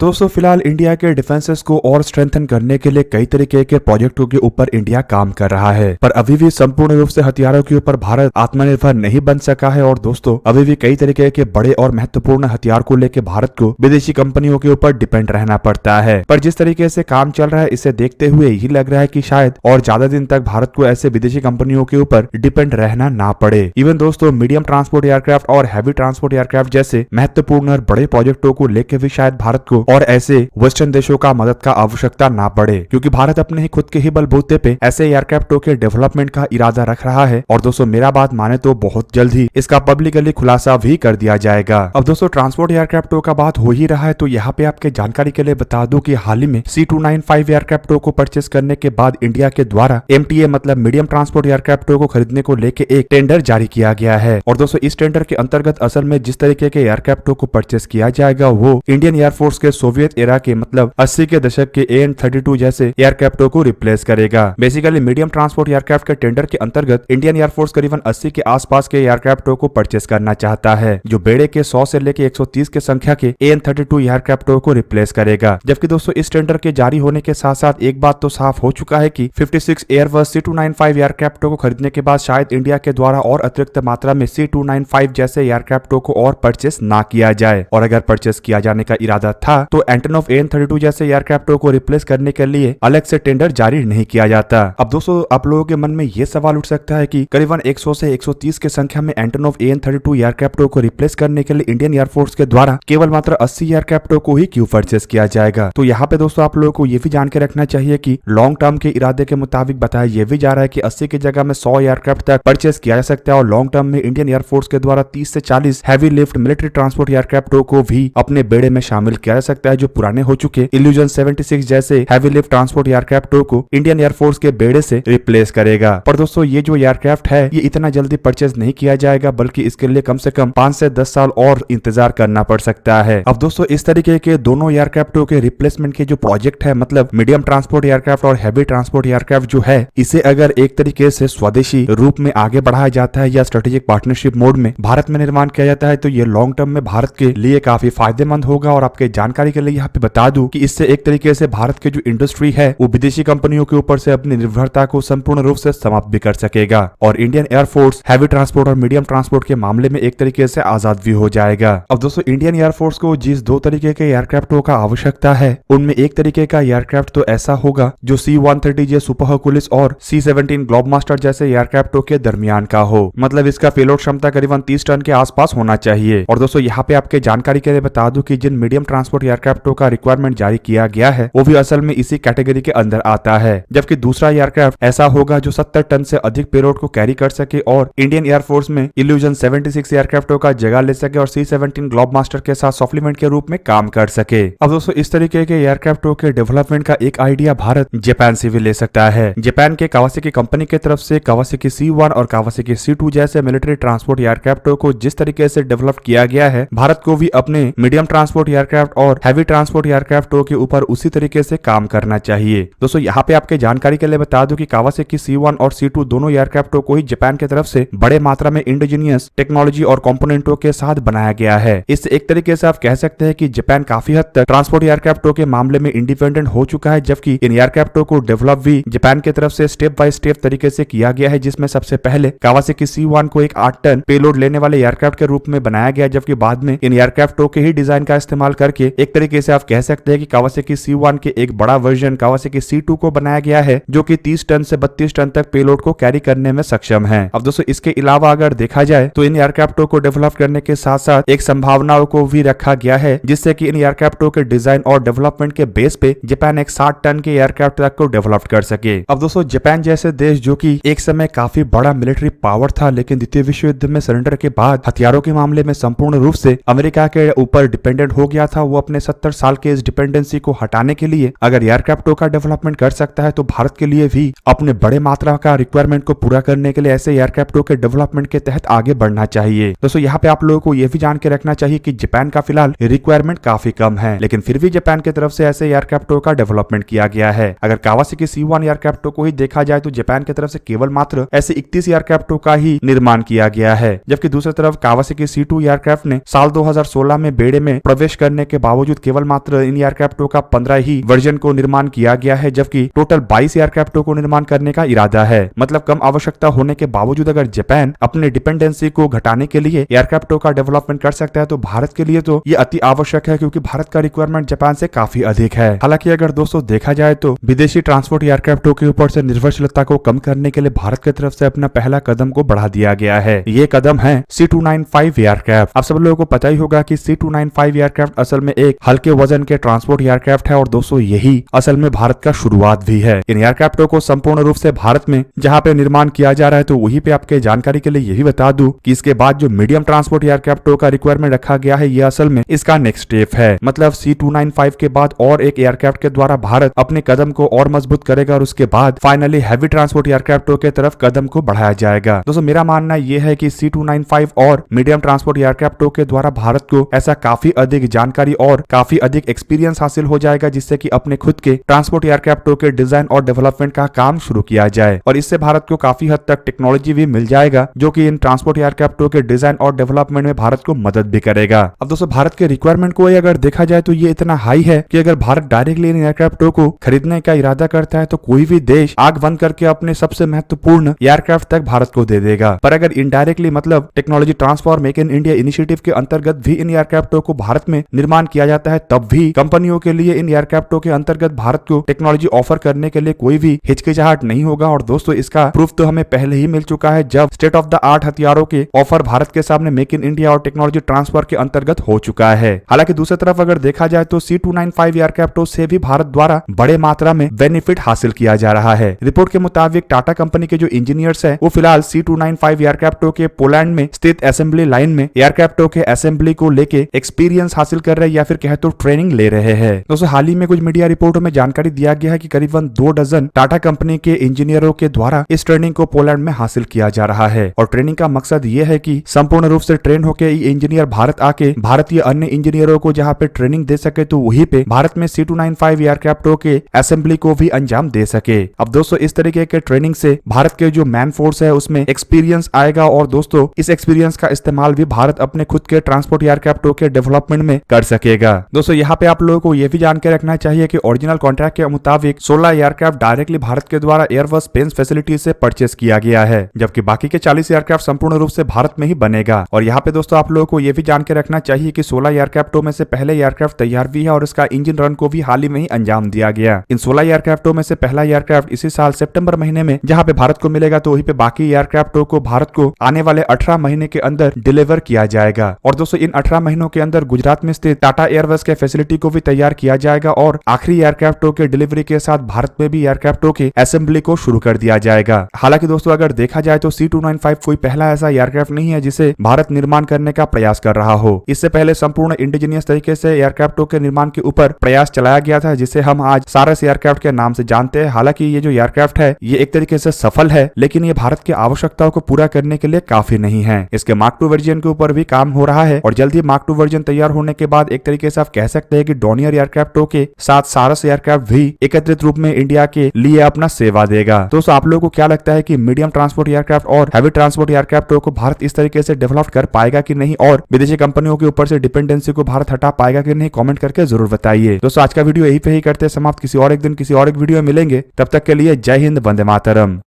दोस्तों फिलहाल इंडिया के डिफेंसेस को और स्ट्रेंथन करने के लिए कई तरीके के प्रोजेक्टों के ऊपर इंडिया काम कर रहा है, पर अभी भी संपूर्ण रूप से हथियारों के ऊपर भारत आत्मनिर्भर नहीं बन सका है। और दोस्तों अभी भी कई तरीके के बड़े और महत्वपूर्ण हथियार को लेकर भारत को विदेशी कंपनियों के ऊपर डिपेंड रहना पड़ता है। पर जिस तरीके से काम चल रहा है इसे देखते हुए यही लग रहा है कि शायद और ज्यादा दिन तक भारत को ऐसे विदेशी कंपनियों के ऊपर डिपेंड रहना ना पड़े। इवन दोस्तों मीडियम ट्रांसपोर्ट एयरक्राफ्ट और हैवी ट्रांसपोर्ट एयरक्राफ्ट जैसे महत्वपूर्ण और बड़े प्रोजेक्टों को लेकर भी शायद भारत को और ऐसे वेस्टर्न देशों का मदद का आवश्यकता ना पड़े, क्योंकि भारत अपने ही खुद के ही बलबूते पे ऐसे एयरक्राफ्टों के डेवलपमेंट का इरादा रख रहा है। और दोस्तों मेरा बात माने तो बहुत जल्द ही इसका पब्लिकली खुलासा भी कर दिया जाएगा। अब दोस्तों ट्रांसपोर्ट एयरक्राफ्टों का बात हो ही रहा है तो यहाँ पे आपके जानकारी के लिए बता दूं कि हाल ही में C295 एयरक्राफ्टों को परचेस करने के बाद इंडिया के द्वारा MTA मतलब मीडियम ट्रांसपोर्ट एयरक्राफ्टों को खरीदने को लेकर एक टेंडर जारी किया गया है। और दोस्तों इस टेंडर के अंतर्गत असल में जिस तरीके के एयरक्राफ्टों को परचेस किया जाएगा वो इंडियन एयरफोर्स के सोवियत एरा के मतलब 80 के दशक के AN-32 जैसे एयरक्राफ्टों को रिप्लेस करेगा। बेसिकली मीडियम ट्रांसपोर्ट एयरक्राफ्ट के टेंडर के अंतर्गत इंडियन एयरफोर्स करीबन 80 के आसपास के एयरक्राफ्टों को परचेस करना चाहता है, जो बेड़े के 100 से लेकर 130 के संख्या के AN-32 एयरक्राफ्टों को रिप्लेस करेगा। जबकि दोस्तों इस टेंडर के जारी होने के साथ साथ एक बात तो साफ हो चुका है कि 56 एयरबस C295 एयरक्राफ्टों को खरीदने के बाद शायद इंडिया के द्वारा और अतिरिक्त मात्रा में C295 जैसे एयरक्राफ्टों को और परचेस ना किया जाए। और अगर परचेस किया जाने का इरादा था तो एंटोनोव AN-32 जैसे एयरक्राफ्टों को रिप्लेस करने के लिए अलग से टेंडर जारी नहीं किया जाता। अब दोस्तों आप लोगों के मन में ये सवाल उठ सकता है कि करीबन 100 से 130 के संख्या में एंटोनोव AN-32 एयरक्राफ्टों को रिप्लेस करने के लिए इंडियन एयरफोर्स के द्वारा केवल मात्र 80 एयरक्राफ्टों को ही क्यों परचेस किया जाएगा। तो यहाँ पे दोस्तों आप लोगों को ये भी जान के रखना चाहिए कि लॉन्ग टर्म के इरादे के मुताबिक बताया ये भी जा रहा है कि 80 की जगह में 100 एयरक्राफ्ट तक परचेस किया जा सकता है। और लॉन्ग टर्म में इंडियन एयरफोर्स के द्वारा 30 से 40 हैवी लिफ्ट मिलिट्री ट्रांसपोर्ट एयरक्राफ्टों को भी अपने बेड़े में शामिल किया जा सकता है, जो पुराने हो चुके इल्यूजन 76 जैसे हैवी लिफ्ट ट्रांसपोर्ट एयरक्राफ्टों को इंडियन एयरफोर्स के बेड़े से रिप्लेस करेगा। पर दोस्तों ये जो एयरक्राफ्ट है ये इतना जल्दी परचेज नहीं किया जाएगा, बल्कि इसके लिए कम से कम 5 से 10 साल और इंतजार करना पड़ सकता है। अब दोस्तों इस तरीके के दोनों एयरक्राफ्टों के रिप्लेसमेंट के जो प्रोजेक्ट है मतलब मीडियम ट्रांसपोर्ट एयरक्राफ्ट और हैवी ट्रांसपोर्ट एयरक्राफ्ट जो है इसे अगर एक तरीके से स्वदेशी रूप में आगे बढ़ाया जाता है या स्ट्रेटेजिक पार्टनरशिप मोड में भारत में निर्माण किया जाता है तो ये लॉन्ग टर्म में भारत के लिए काफी फायदेमंद होगा। और आपके जानकारी के लिए यहाँ पे बता दूं कि इससे एक तरीके से भारत के जो इंडस्ट्री है वो विदेशी कंपनियों के ऊपर से अपनी निर्भरता को संपूर्ण रूप से समाप्त भी कर सकेगा और इंडियन एयरफोर्स हैवी ट्रांसपोर्ट और मीडियम ट्रांसपोर्ट के मामले में एक तरीके से आजाद भी हो जाएगा। अब दोस्तों इंडियन एयरफोर्स को जिस दो तरीके के एयरक्राफ्टों का आवश्यकता है उनमें एक तरीके का एयरक्राफ्ट तो ऐसा होगा जो C-130J सुपर हर्कुलिस और C-17 ग्लोबमास्टर जैसे एयरक्राफ्टों के दरमियान का हो, मतलब इसका पेलोड क्षमता करीबन 30 टन के आसपास होना चाहिए। और दोस्तों यहाँ पे आपके जानकारी के लिए बता दूं कि जिन मीडियम ट्रांसपोर्ट एयरक्राफ्टों का रिक्वायरमेंट जारी किया गया है वो भी असल में इसी कैटेगरी के अंदर आता है। जबकि दूसरा एयरक्राफ्ट ऐसा होगा जो 70 टन से अधिक पेलोड को कैरी कर सके और इंडियन एयरफोर्स में इल्यूजन 76 एयरक्राफ्टों का जगह ले सके और C-17 ग्लोबमास्टर के साथ सप्लीमेंट के रूप में काम कर सके। अब दोस्तों इस तरीके के एयरक्राफ्टों के डेवलपमेंट का एक आइडिया भारत जापान से भी ले सकता है। जापान के कावासाकी कंपनी की तरफ से कावासाकी C1 और कावासाकी C2 जैसे मिलिट्री ट्रांसपोर्ट एयरक्राफ्टों को जिस तरीके से डेवलप किया गया है भारत को भी अपने मीडियम ट्रांसपोर्ट एयरक्राफ्ट और हैवी ट्रांसपोर्ट एयरक्राफ्टों के ऊपर उसी तरीके से काम करना चाहिए। दोस्तों यहाँ पे आपके जानकारी के लिए बता दूं कि कावासाकी C1 और C2 दोनों एयरक्राफ्टों को ही जापान की तरफ से बड़े मात्रा में इंडिजीनियस टेक्नोलॉजी और कंपोनेंटों के साथ बनाया गया है। इससे एक तरीके से आप कह सकते हैं कि जापान काफी हद तक ट्रांसपोर्ट एयरक्राफ्टों के मामले में इंडिपेंडेंट हो चुका है, जबकि इन एयरक्राफ्टों को डेवलप भी जापान की तरफ से स्टेप बाय स्टेप तरीके से किया गया है, जिसमें सबसे पहले कावासाकी C1 को एक 8 टन पेलोड लेने वाले एयरक्राफ्ट के रूप में बनाया गया, जबकि बाद में इन एयरक्राफ्टों के ही डिजाइन का इस्तेमाल करके एक तरीके से आप कह सकते हैं कि कावासाकी C1 के एक बड़ा वर्जन कावासाकी C2 को बनाया गया है जो कि 30 टन से 32 टन तक पेलोड को कैरी करने में सक्षम है। अब दोस्तों इसके अलावा अगर देखा जाए तो इन एयरक्राफ्टों को डेवलप करने के साथ साथ एक संभावनाओं को भी रखा गया है, जिससे कि इन एयरक्राफ्टों के डिजाइन और डेवलपमेंट के बेस पे जापान एक 60 टन के एयरक्राफ्ट तक को डेवलप कर सके। अब दोस्तों जापान जैसे देश जो कि एक समय काफी बड़ा मिलिट्री पावर था, लेकिन द्वितीय विश्व युद्ध में सरेंडर के बाद हथियारों के मामले में संपूर्ण रूप से अमेरिका के ऊपर डिपेंडेंट हो गया था, वो अपने 70 साल के इस डिपेंडेंसी को हटाने के लिए अगर एयरक्राफ्टों का डेवलपमेंट कर सकता है तो भारत के लिए भी अपने बड़े मात्रा का रिक्वायरमेंट को पूरा करने के लिए ऐसे एयरक्राफ्टों के डेवलपमेंट के तहत आगे बढ़ना चाहिए। दोस्तों यहाँ पे आप लोगों को यह भी जान के रखना चाहिए कि जापान का फिलहाल रिक्वायरमेंट काफी कम है, लेकिन फिर भी जापान की तरफ से ऐसे एयरक्राफ्टों का डेवलपमेंट किया गया है। अगर कावासाकी C1 एयरक्राफ्टों को ही देखा जाए तो जापान की तरफ से केवल मात्र ऐसे 31 एयरक्राफ्टों का ही निर्माण किया गया है, जबकि दूसरी तरफ कावासाकी C2 एयरक्राफ्ट ने साल 2016 में बेड़े में प्रवेश करने के बावजूद बावजूद केवल मात्र इन एयरक्राफ्टों का 15 ही वर्जन को निर्माण किया गया है, जबकि टोटल 22 एयरक्राफ्टों को निर्माण करने का इरादा है। मतलब कम आवश्यकता होने के बावजूद अगर जापान अपने डिपेंडेंसी को घटाने के लिए एयरक्राफ्टों का डेवलपमेंट कर सकता है तो भारत के लिए तो ये अति आवश्यक है, क्योंकि भारत का रिक्वायरमेंट जापान से काफी अधिक है। हालांकि अगर दोस्तों देखा जाए तो विदेशी ट्रांसपोर्ट एयरक्राफ्टों के ऊपर से निर्भरशीलता को कम करने के लिए भारत की तरफ से अपना पहला कदम को बढ़ा दिया गया है। ये कदम है C295 एयरक्राफ्ट। आप सब लोगों को पता ही होगा कि C295 एयरक्राफ्ट असल में एक हल्के वजन के ट्रांसपोर्ट एयरक्राफ्ट है और दोस्तों यही असल में भारत का शुरुआत भी है। इन एयरक्राफ्टों को संपूर्ण रूप से भारत में जहां पे निर्माण किया जा रहा है, तो वहीं पे आपके जानकारी के लिए यही बता दूं कि इसके बाद जो मीडियम ट्रांसपोर्ट एयरक्राफ्टों का रिक्वायरमेंट रखा गया है, ये असल में इसका नेक्स्ट स्टेप है। मतलब C295 के बाद और एक एयरक्राफ्ट के द्वारा भारत अपने कदम को और मजबूत करेगा और उसके बाद फाइनली हैवी ट्रांसपोर्ट एयरक्राफ्टों के तरफ कदम को बढ़ाया जाएगा। दोस्तों मेरा मानना यह है कि C295 और मीडियम ट्रांसपोर्ट एयरक्राफ्टों के द्वारा भारत को ऐसा काफी अधिक जानकारी और काफी अधिक एक्सपीरियंस हासिल हो जाएगा, जिससे कि अपने खुद के ट्रांसपोर्ट एयरक्राफ्टों के डिजाइन और डेवलपमेंट का काम शुरू किया जाए। और इससे भारत को काफी हद तक टेक्नोलॉजी भी मिल जाएगा, जो कि इन ट्रांसपोर्ट एयरक्राफ्टों के डिजाइन और डेवलपमेंट में भारत को मदद भी करेगा। अब दोस्तों भारत के रिक्वायरमेंट को अगर देखा जाए तो ये इतना हाई है कि अगर भारत डायरेक्टली इन एयरक्राफ्टों को खरीदने का इरादा करता है तो कोई भी देश आग बंद करके अपने सबसे महत्वपूर्ण एयरक्राफ्ट तक भारत को दे देगा। पर अगर इनडायरेक्टली मतलब technology transfer make in India initiative के अंतर्गत भी इन एयरक्राफ्टों को भारत में निर्माण किया जाता है, तब भी कंपनियों के लिए इन एयरक्राफ्टों के अंतर्गत भारत को टेक्नोलॉजी ऑफर करने के लिए कोई भी हिचकिचाहट नहीं होगा। और दोस्तों इसका प्रूफ तो हमें पहले ही मिल चुका है, जब स्टेट ऑफ द आर्ट हथियारों के ऑफर भारत के सामने मेक इन इंडिया और टेक्नोलॉजी ट्रांसफर के अंतर्गत हो चुका है। हालांकि दूसरी तरफ अगर देखा जाए तो C295 एयरक्राफ्टों से भी भारत द्वारा बड़े मात्रा में बेनिफिट हासिल किया जा रहा है। रिपोर्ट के मुताबिक टाटा कंपनी के जो इंजीनियर्स हैं वो फिलहाल C295 एयरक्राफ्टों के पोलैंड में स्थित असेंबली लाइन में एयरक्राफ्टों के असेंबली को लेके एक्सपीरियंस हासिल कर रहे हैं या फिर कहे तो ट्रेनिंग ले रहे हैं। दोस्तों हाल ही में कुछ मीडिया रिपोर्टों में जानकारी दिया गया है कि करीबन 2 डजन टाटा कंपनी के इंजीनियरों के द्वारा इस ट्रेनिंग को पोलैंड में हासिल किया जा रहा है। और ट्रेनिंग का मकसद ये है कि संपूर्ण रूप से ट्रेन होकर इंजीनियर भारत आके भारतीय अन्य इंजीनियरों को जहाँ पे ट्रेनिंग दे सके, तो वहीं पे भारत में C295 एयरक्राफ्टों के असेंबली को भी अंजाम दे सके। अब दोस्तों इस तरीके के ट्रेनिंग से भारत के जो मैन फोर्स है उसमें एक्सपीरियंस आएगा और दोस्तों इस एक्सपीरियंस का इस्तेमाल भी भारत अपने खुद के ट्रांसपोर्ट एयरक्राफ्टों के डेवलपमेंट में कर सकेगा। दोस्तों यहाँ पे आप लोगों को यह भी जान के रखना चाहिए कि ओरिजिनल कॉन्ट्रैक्ट के मुताबिक 16 एयरक्राफ्ट डायरेक्टली भारत के द्वारा एयरबस स्पेस फैसिलिटी से परचेस किया गया है, जबकि बाकी के 40 एयरक्राफ्ट संपूर्ण रूप से भारत में ही बनेगा। और यहाँ पे दोस्तों आप लोगों को यह भी जान के रखना चाहिए कि 16 एयरक्राफ्टों में से पहले एयरक्राफ्ट तैयार भी है और इसका इंजन रन को भी हाल ही में ही अंजाम दिया गया। इन 16 एयरक्राफ्टों में से पहला एयरक्राफ्ट इसी साल सितंबर महीने में जहाँ पे भारत को मिलेगा, तो वहीं पे बाकी एयरक्राफ्टों को भारत को आने वाले 18 महीने के अंदर डिलीवर किया जाएगा। और दोस्तों इन 18 महीनों के अंदर गुजरात में स्थित टाटा एयरबस के फैसिलिटी को भी तैयार किया जाएगा और आखिरी एयरक्राफ्टों के डिलीवरी के साथ भारत में भी एयरक्राफ्टों के असेंबली को शुरू कर दिया जाएगा। हालांकि दोस्तों अगर देखा जाए तो C295 कोई पहला ऐसा एयरक्राफ्ट नहीं है जिसे भारत निर्माण करने का प्रयास कर रहा हो। इससे पहले संपूर्ण इंडिजीनियस तरीके से एयरक्राफ्टों के निर्माण के ऊपर प्रयास चलाया गया था, जिसे हम आज सारस एयरक्राफ्ट के नाम से जानते हैं। हालांकि ये जो एयरक्राफ्ट है ये एक तरीके से सफल है, लेकिन ये भारत की आवश्यकताओं को पूरा करने के लिए काफी नहीं है। इसके मार्क 2 वर्जन के ऊपर भी काम हो रहा है और जल्द ही मार्क 2 वर्जन तैयार होने के बाद एक तरीके से आप कह सकते हैं कि डोनियर एयरक्राफ्टों के साथ सारस एयरक्राफ्ट भी एकत्रित रूप में इंडिया के लिए अपना सेवा देगा। दोस्तों आप लोगों को क्या लगता है कि मीडियम ट्रांसपोर्ट एयरक्राफ्ट और हैवी ट्रांसपोर्ट एयरक्राफ्टों को भारत इस तरीके से डेवलप कर पाएगा कि नहीं, और विदेशी कंपनियों के ऊपर से डिपेंडेंसी को भारत हटा पाएगा कि नहीं? कमेंट करके जरूर बताइए। दोस्तों आज का वीडियो यही पे ही करते हैं समाप्त। किसी और एक दिन किसी और एक वीडियो मिलेंगे, तब तक के लिए जय हिंद, वंदे मातरम।